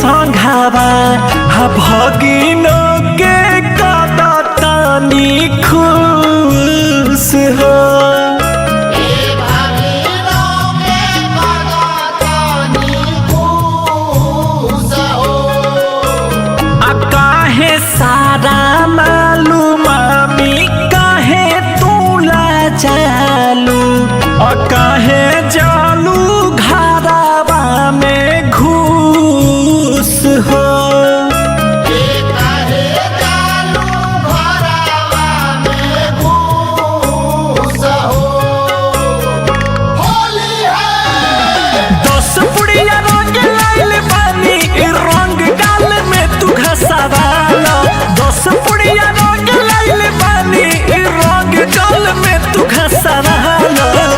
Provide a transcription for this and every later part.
संघावा भगिनो के कदतानी खुश हो। काहे सारा मालूम मामी काहे तूला चालू काहे जालू घरावा में घूस हो।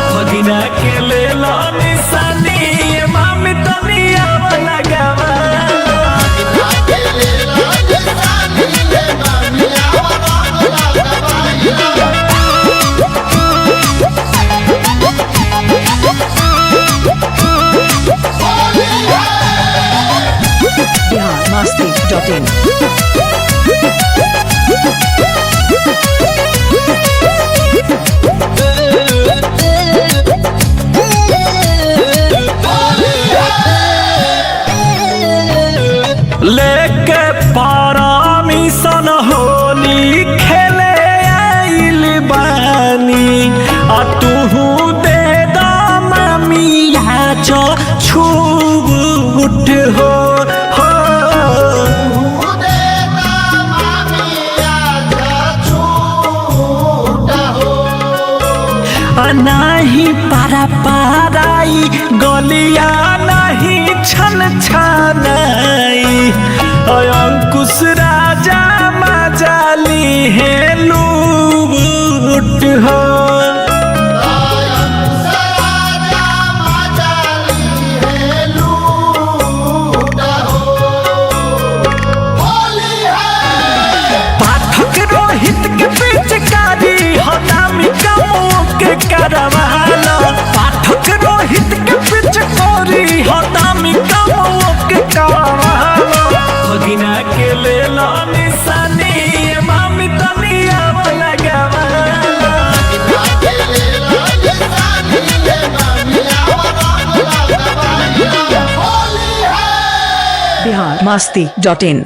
भगिना के ले लो निशानी मामी तनिया लगावा। biharmasti.in लेके परमिशन होली खेले आइल बानी तू दे दा मामिया जो छूट हो। नहीं पारा पाराई गलिया नहीं छन छनाई अंकुश राजा मजाली है लूट हो। पाठक रोहित के पिचकारी हदामी के करवाला पाठक रोहित के पिचकारी हदामी के करवाला। भगिना के ले लो निशानी मामी तनिया लगावा। biharmasti.in